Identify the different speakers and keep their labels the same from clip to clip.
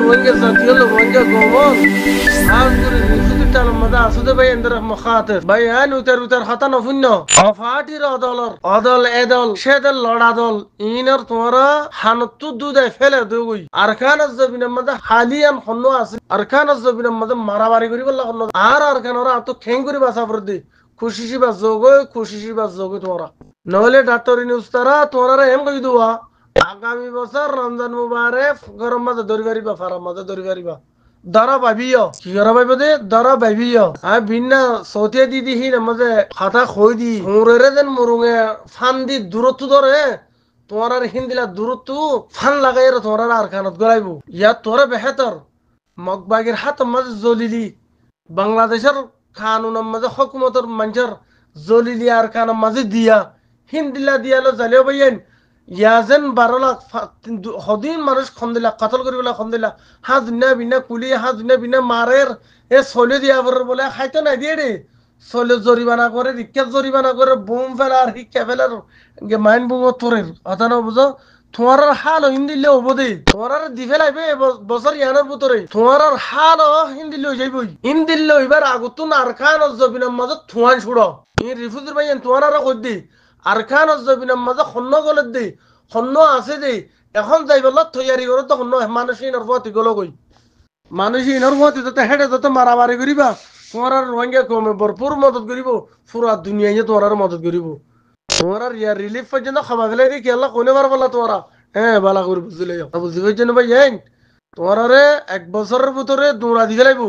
Speaker 1: روانجا ذاتية روانجا قومون هاقول الرسول تعالى مدى أسود بيان درخ مخاطر بيان وتر خطنا فينا أفاتي رادولر أدل أدل شدل لڑادل إنر تورا حنتو دودا فعل دوغي أركان الزبين مدى حاليا خنو أسل أركان الزبين مدى مراباري غريب الله خنو أركان ورا أتو خنگوري باسا فردي খুশিশি বাস যোগ তোমরা নহলে ডাক্তারি নিউজ তারা তোমরা এম কই দুয়া আগামী বছর রমজান মুবারক গরম মাঝে ধরি পারিবা ফারাম মাঝে ধরি পারিবা দরা ভাবিও কি করা ভাইব দে দরা ভাবিও আর বিনা সৌতিয়া দিদি হি মাঝে খাতা খই দি মুরেরে দেন মুরুঙে ফান দি দূরত্ব ধরে তোমার হিন্দিলা দূরত্ব ফান লাগাই তোমার আর খানত গলাইব ইয়া তোরা বেহতর মগবাগের হাত মাঝে জলিলি বাংলাদেশের কানুনের মাঝে হকুমতের মানুষের জলিলি আর কানুন মাঝে দিয়া হিন্দিলা দিয়ালো জালিও ভাইয়েন ইয়াজেন 12 লাখ হদিন মানুষ খন্দিলা কতল করিবলা খন্দিলা হাজ না বিনা কুলি হাজ না বিনা মারের এ সলে দিয়া বলে খাইতো না দিয়ে রে সলে জরিমানা করে রিক্কা জরিমানা করে বুম ফেলার হিক্কা ফেলার মাইন বুম তোরের কথা না বুঝো তোমার হাল হিন্দিলে হবদে তোমার দি ফেলাইবে বছর ইয়ানোর ভিতরে তোমার হাল হিন্দিলে হয়ে যাইবই হিন্দিলে হইবার আগতুন আরকান জবিনের মাঝে থুয়ান ছুড়ো এই রিফুজুর ভাই তোমার আর কই দি আরকান জবিনের মাঝে খন্ন গলত দি খন্ন আছে দে এখন যাইবল তৈয়ারি করো তো খন্ন মানুষই নরফতি গলো কই মানুষই নরফতি তো হেডে তো মারামারি করিবা তোমার আর রোহিঙ্গা কমে ভরপুর মদত করিব পুরা দুনিয়ায় তোমার আর মদত করিব তোমার ইয়ার রিলিফ পর্যন্ত খাবা ফেলে কি আল্লাহ কোনে বার বলা তোমরা হ্যাঁ বালা করে বুঝলে বুঝতে পারছেন ভাই তোমার এক বছরের ভিতরে দৌড়া দিয়ে লাইব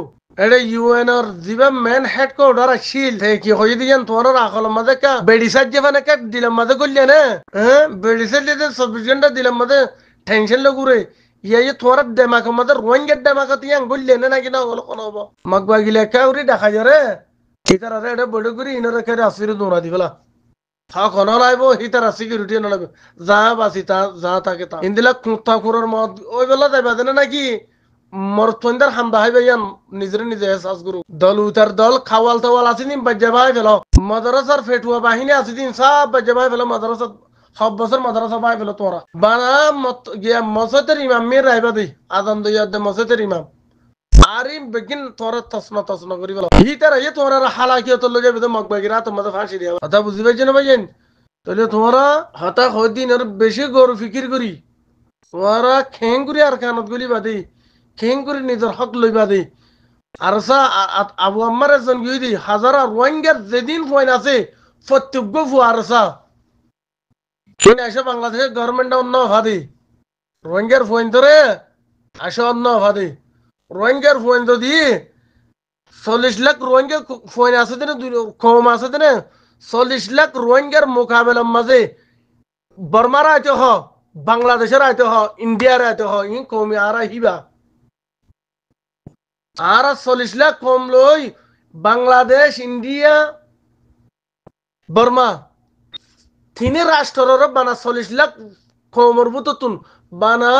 Speaker 1: এটা ইউএন এর যিবা মেন হেডকোয়ার্টার আছিল কি হয়ে দিয়েন তোমার আকল মাঝে কা বেডিসার যে মানে কা দিলাম মাঝে করলেন হ্যাঁ বেডিসার যে 24 ঘন্টা দিলাম মাঝে টেনশন লগুরে ইয়ে তোমার দেমাক মাঝে রোহিঙ্গার দেমাক তিয়াং বললেন নাকি না হলো কোন হবো মাগবা গিলে কাউরি দেখা যারে কি তারা এটা বড় করে ইনারে করে আসিরে দৌড়া দিবলা কোন লাইব হিতার সিকিউরিটি নলাইব যা বাসি তা যা থাকে তা ইন্দিলা কুত্তা কুরর মদ ওই বেলা যাইবা দেনা নাকি মরতন্দার হামদা হাইবে ইয়ান নিজরে নিজে এহসাস করু দল উতার দল খাওয়াল তাওয়াল আছে নি বাজ্জা ভাই ফেলো মাদ্রাসার ফেটুয়া বাহিনী আছে দিন সব বাজ্জা ভাই ফেলো মাদ্রাসা সব বছর মাদ্রাসা ভাই ফেলো তোরা বানা গিয়া মসজিদের ইমাম মির রাইবা দি আজান দইয়া দে মসজিদের ইমাম আরিম বেগিন তোরা তসনা করি বলো হিতার ইয়ে তোরা হালাকিয়ত লগে বেদ মগবাগিরা তোমাদের ফাঁসি দিয়া কথা বুঝি পাইছেন ভাইয়েন তাহলে তোমরা হতা হদিন আর বেশি গরু ফিকির করি তোমরা খেঙ্গুরি আর কানত গলি বাদে খেঙ্গুরি নিজের হক লইবা দে আর আবু আম্মার একজন গিয়ে দি হাজারা রোহিঙ্গার যেদিন ফয়েন আছে প্রত্যেক ফুয়ারসা আসে বাংলাদেশের গভর্নমেন্ট অন্য ভাদে রোহিঙ্গার ফয়েন ধরে আসে অন্য ভাদে রোহিঙ্গার ফয়েন যদি 40 লাখ রোহিঙ্গা ফয়েন আছে দিনে কম আছে দিনে 40 লাখ রোহিঙ্গার মোকাবেলার মাঝে বর্মার আইতে হ বাংলাদেশের আইতে হ ইন্ডিয়ার আইতে হ ই কমে আর হিবা আর 40 লাখ কম লই বাংলাদেশ ইন্ডিয়া বর্মা তিনি রাষ্ট্রের বানা 40 লাখ কমর বুততুন বানা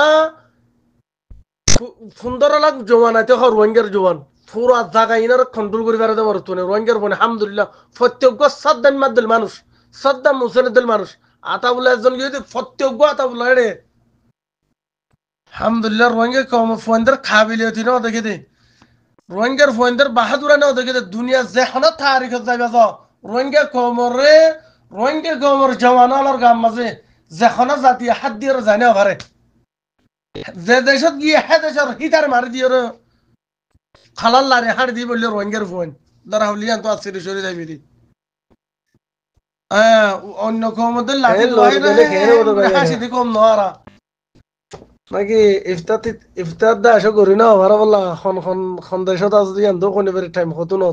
Speaker 1: 15 লাখ জওয়ান আইতে হ রোহিঙ্গার জওয়ান পুরা জায়গা ইনার কন্ট্রোল করে বেড়াতে পারতো না রোহিঙ্গার বনে আলহামদুলিল্লাহ প্রত্যেক সাদ্দাম মাদ্দল মানুষ সাদ্দাম মুসেনদল মানুষ আতাউল্লাহ একজন গিয়ে প্রত্যেক আতাউল্লাহ রে আলহামদুলিল্লাহ রোহিঙ্গা কম ফোনদের কাবিলিয়ত না দেখে দে রোহিঙ্গার ফোনদের বাহাদুরা না দেখে দে দুনিয়া যেখানে তারিখ যাইবা যাও রোহিঙ্গা কমর জওয়ানার গাম মাঝে যেখানে জাতি হাত দিয়ে জানে পারে যে দেশত গিয়ে হে দেশের হিতার মারি দিয়ে খালাল লারে হাড় দিয়ে বললে রোহিঙ্গার ফোন ধরা হলিয়ান তো আসছে সরে যাবি দি অন্য কমদের লাঠি হাসিতে কম নহারা নাকি ইফতার দা আসো করি না ভাড়া বললা খন দেশত আছে ইয়ান তো কোনে বের টাইম হতো না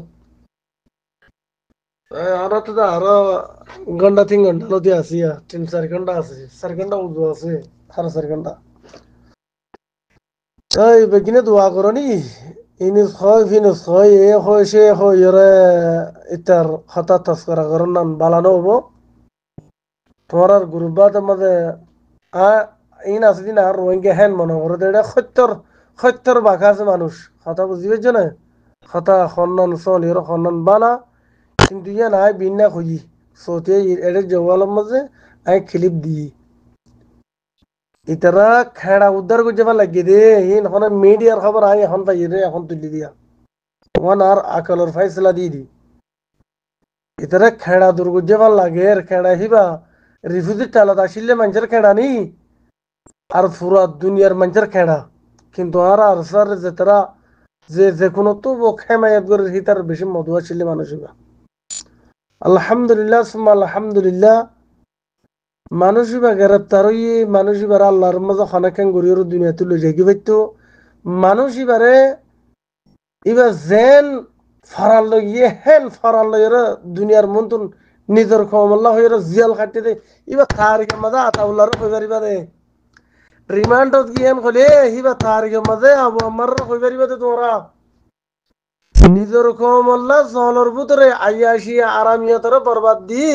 Speaker 1: আর তো আরো ঘন্টা 3 ঘন্টা লতি আছি 3-4 ঘন্টা আছে 4 ঘন্টা উজু আছে 4.5 ঘন্টা এই বেগিনে দোয়া করনি ইনিস হয় ফিনিস হয় এ হয় সে হয় রে ইতার হঠাৎ তস্করা করন নাম বালানো হবো তোমার আর গ্রুপবাদ মধ্যে ইন আছে দিন আর রোহিঙ্গা হ্যান মনে করে এটা সত্যর বাঘা আছে মানুষ কথা বুঝি পেয়েছ না কথা সন্ধান চল এর সন্ধান বালা কিন্তু ইয়া নাই বিনা খুঁজি সৌতে এর জওয়ালের মাঝে আই ক্লিপ দি ইতারা খেড়া উদ্ধার করতে পার লাগিয়ে দে ইন হন মিডিয়ার খবর আই এখন পাই রে এখন তুলি দিয়া ওয়ান আর আকলর ফাইসলা দি দি ইতারা খেড়া দূর করতে পার লাগে খেড়া হিবা রিফিউজি টালত আসিলে মানুষের খেড়া নি আর পুরা দুনিয়ার মানুষের খেড়া কিন্তু আর স্যার যে তারা যে কোনো তো খেমায়াত করে হিতার বেশি মধু আসিলে মানুষ হিবা আলহামদুলিল্লাহ সুম্মা আলহামদুলিল্লাহ মানুষ বা গ্রেপ্তার হয়ে মানুষ এবার আল্লাহর মাঝে খানাখান গড়িয়ে দুনিয়া তুলে রেখে পাইতো মানুষ এবারে এবার জেন ফারাল লইয়ে হেন ফারাল লইয়ে দুনিয়ার মন্তন নিজের কমল্লা হয়ে জিয়াল খাটতে দে এবার তারিখের মাঝে আতাউল্লাহর কইবারিবা দে রিমান্ডত গিয়েন কলে হিবা তারিখের মাঝে আবু আমার কইবারিবা দে তোরা নিজের কমল্লা জলর ভিতরে আইয়াশিয়া আরামিয়াতরে বরবাদ দি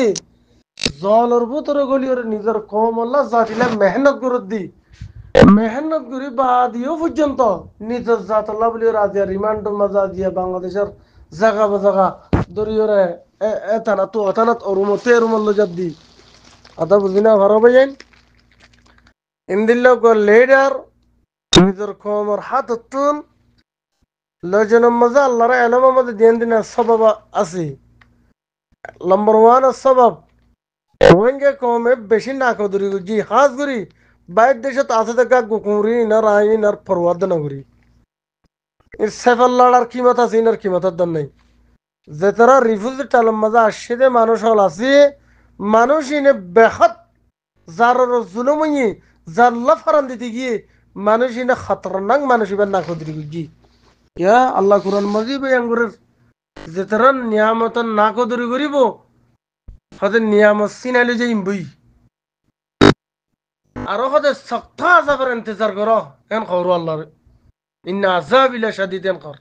Speaker 1: জলর ভিতরে গলি ওর নিজের কমল্লা জাতিলা মেহনত করে দি মেহনত করি বাদিও পর্যন্ত নিজের জাতল্লা বলি রাজিয়া রিমান্ডের মাঝে দিয়া বাংলাদেশের জায়গা বা জায়গা দরিয়রে এতানা তো অতানাত অরুমতে রুমল্ল জাত দি আদা বুঝিনা ভালো ভাইয়েন ইন্দিল্লা গো লিডার নিজের কমর হাত তুন লজনের মাঝে আল্লাহর এলমের মাঝে দিন দিনের সবাব আছে নম্বর ওয়ান সবাব রোহিঙ্গা কমে বেশি না কদরি জি হাজ করি বাইর দেশত আছে দেখা গুকুরি না রাই না ফরওয়ার্ড না করি সেফাল লড়ার কিমত আছে ইনার কিমতের দাম নাই যে তারা রিফিউজি টালম মাঝে আসছে যে মানুষ হল আছে মানুষ ইনে বেহাত যার জুলুমই যার লাফারান দিতে গিয়ে মানুষ ইনে খতরনাক মানুষ এবার না কদরি জি ইয়া আল্লাহ কুরআন মাজিদ বেয়াঙ্গুরের যে তারা নিয়ামত না কদরি করিব হতে নিয়ামত সিনাইলে যে ইমবই আরো হতে শক্ত আযাবের ইন্তজার করো এন খবর আল্লাহর ইন্না আযাবিলা শাদীদান কর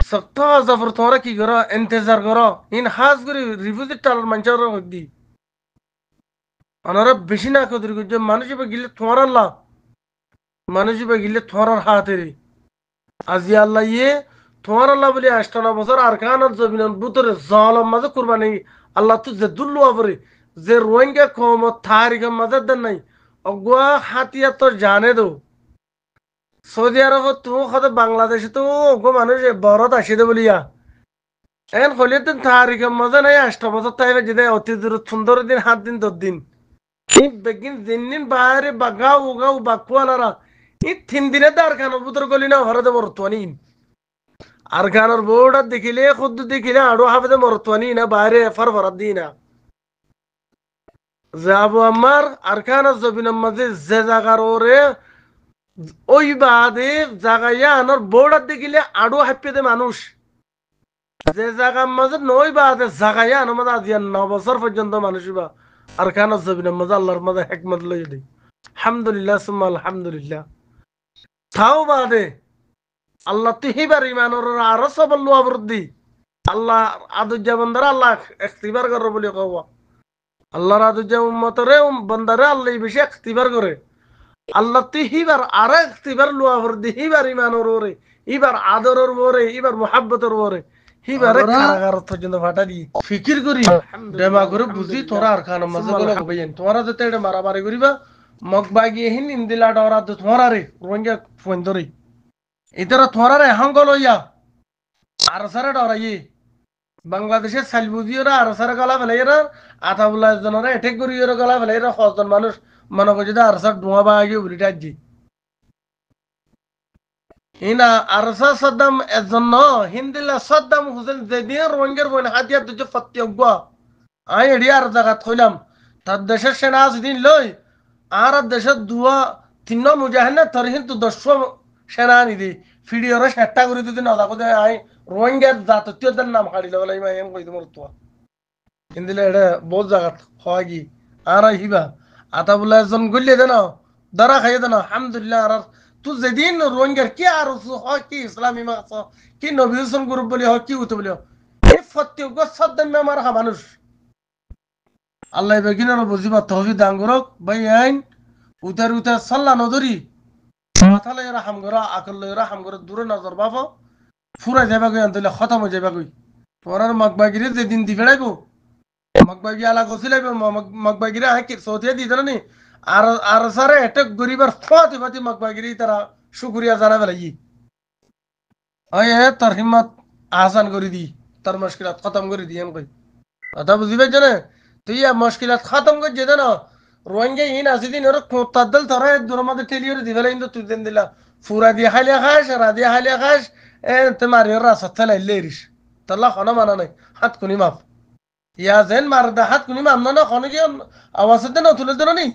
Speaker 1: শক্ত আযাবের তোরা কি করো ইন্তজার করো ইন হাজ করি রিফিউজি টালার মানুষের হদি আনারা বেশি না কদরি যে মানুষ বা গিলে তোমার আল্লাহ মানুষ বা গিলে তোমার হাতেরি আজি আল্লাহ ইয়ে তোমার আল্লাহ বলি ৮ বছর আর কানত জমিনের ভিতরে জালাম মাঝে কুরবানি আল্লাহ তো যে দুল্লু আবরে যে রোহিঙ্গা কম তারিখের মাঝে দেন নাই অগুয়া হাতিয়া তো জানে দো সৌদি আরব তুমি কত বাংলাদেশে তো অগো মানুষ বরত আসি দে বলিয়া এখন হলে দিন তারিখের মাঝে নাই ৮ বছর তাই যে অতি দূর সুন্দর দিন ৭ দিন ১০ দিন এই বেগিন দিন বাইরে বাগাও উগাও বাকুয়ালারা এই ৩ দিনে তো আর খানোর ভিতর গলি না হরদে বর্তমানি আর খানোর বোর্ডার দেখিলে খুদ্ দেখিলে আরো হাফেদে মরতওয়ানি না বাইরে এফার ভরাত দিই না যাবো আমার আর খানোর জবিনের মাঝে যে জায়গার ওরে ওই বাদে জাগাইয়া আনার বোর্ডার দেখিলে আরো হাফেদে মানুষ যে জায়গার মাঝে নই বাদে জাগাইয়া আনার মাঝে আজিয়া ৯ বছর পর্যন্ত মানুষ বা আর খানোর জবিনের মাঝে আল্লাহর মাঝে হেকমত লইয়া দিই আলহামদুলিল্লাহ সুম্মা আলহামদুলিল্লাহ তাও বাদে আল্লাহ তুহিবার ইমানোর আরো সবল লুয়াবরদি আল্লাহ আদুজ্জা বন্দারা আল্লাহ ইখতিবার করে বলে কব আল্লাহর আদুজ্জা উম্মতরে বন্দারে আল্লাহ বেশি ইখতিবার করে আল্লাহ তুহিবার আরো ইখতিবার লুয়াবরদি হিবার ইমানোর ওরে ইবার আদরের ওরে ইবার মুহাব্বতের ওরে হিবারে কারাগার পর্যন্ত ফাটা দি ফিকির করি দেমা করে বুঝি তোরা আর খান মাঝে বলে কইয়েন তোরা যেতে এটা মারামারি করিবা মগ বাগিয়ে হিন ইন্দিলা ডরা তোরা রে রোহিঙ্গা ফোন ধরে ইতারা থরারে হাঙ্গ লইয়া আর সারে ডরাই বাংলাদেশের সালবুজিওরা আর সারে গলা ফেলাইরা আতাউল্লাহ জনরা এটেক করিওরা গলা ফেলাইরা ৬ জন মানুষ মনে করছে যে আর সার ধোঁয়া বাগিয়ে উড়িটা জি ইনা আর সাদ্দাম এজন হিন্দিল্লা সাদ্দাম হুসেন যেদিন রোহিঙ্গার বইন হাতিয়ার দুটো ফত্যজ্ঞ আই এডি আর জায়গা থইলাম তার দেশের সেনা দিন লই আর দেশের ২-৩ মুজাহিদ তোর কিন্তু ১০ সেনা আনি দি ভিডিওরে সেটটা করে দিতে না দেখো আই রোহিঙ্গার জাতীয়তার নাম হারিল বলে এম কই তোমার তো হিন্দিলে এটা বহুত জায়গাত হয় কি আর হিবা আতাবুল্লাহ এজন গলিয়ে দেন দরা খাইয়ে দেন আলহামদুলিল্লাহ আর তুই যেদিন রোহিঙ্গার কি আর হয় কি ইসলামী মাছ কি নবী হোসেন গ্রুপ বলি হয় কি হতে বলি এই ফত্যজ্ঞ সাদ্দাম আমার মানুষ আল্লাহ বেগিনার বুঝিবা তহবিদ দাঙ্গরক ভাই আইন উতার উতার সাল্লা নদরি মাথালে রাহাম গরা আকল রাহাম গরা দূরে নজর বাবা ফুরা যাবা গই আনতলে খতম হয়ে যাবা গই তোরার মগবাগিরে যেদিন দি ফেড়াইবো মগবাগি আলা গছিলাই মগবাগিরা কি সৌথিয়া দিতে নি আর আর সারে এটা গরিবার ফাতি ফাতি মগবাগিরি তারা শুকরিয়া জানা বেলাই ওই তোর হিম্মত আহসান করে দি তোর মুশকিলাত খতম করে দি আমি কই কথা বুঝি পাইছ না তুই মুশকিলাত খতম করে যেতে না রোহিঙ্গা ইন আসি দিন ওর তাদ্দল তোরা দূর মধ্যে ঠেলিয়ে দিবে কিন্তু তুই দিন দিলা ফুরা দিয়ে খাইলে খাস রাধিয়া খাইলে খাস তোমার ওর রাস্তা ঠেলাইলে এরিস তাল্লা খনা মানা নাই হাত কুনি মাপ ইয়া যেন মার দা হাত কুনি মাপ না খনে কি আওয়াজ না তুলে দেন নি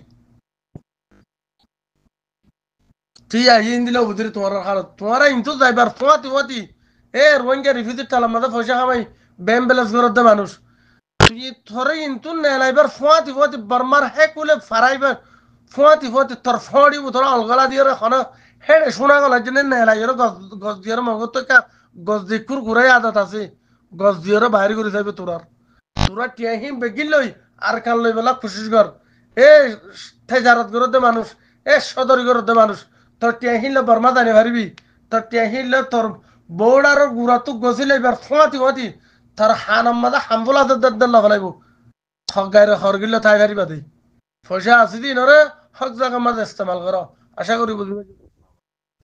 Speaker 1: তুই আইন দিলে বুঝি তোমার হালত তোমার ইন্তু যাইবার ফোয়াতি ফোয়াতি রোহিঙ্গা রিফিউজি টালার মধ্যে পয়সা খামাই ব্যাম বেলাস করত মানুষ তুই থরে ইন্তু নেলাইবার ফোয়াতি ফোয়াতি বর্মার হে কুলে ফারাইবার ফোয়াতি ফোয়াতি তোর ফড়ি তোরা অলগলা দিয়ে খন হেড়ে শোনা গলা যে নেলাই গছ গছ দিয়ে মগত গছ দিয়ে কুরকুরাই আদত আছে গছ দিয়ে বাইরে করে যাবে তোরার তোরা টিয়াহিম বেগিল লই আর কাল লই বেলা খুশিস কর এ থেজারত করতে মানুষ সদরি করতে মানুষ তোর টিয়াহিলে বর্মা জানি পারবি তোর টিয়াহিলে তোর বৌড়ার গুড়া তো গছিলে এবার ফোঁয়াতি ফোঁয়াতি তার হানাম মাদা হাম্বুলা লাগাইব হক গাইরে হরগিল্লে থাই পারিবা দেই পয়সা আছে দিন ওরে হক জায়গা মাঝে ইস্তেমাল কর আশা করি বুঝবে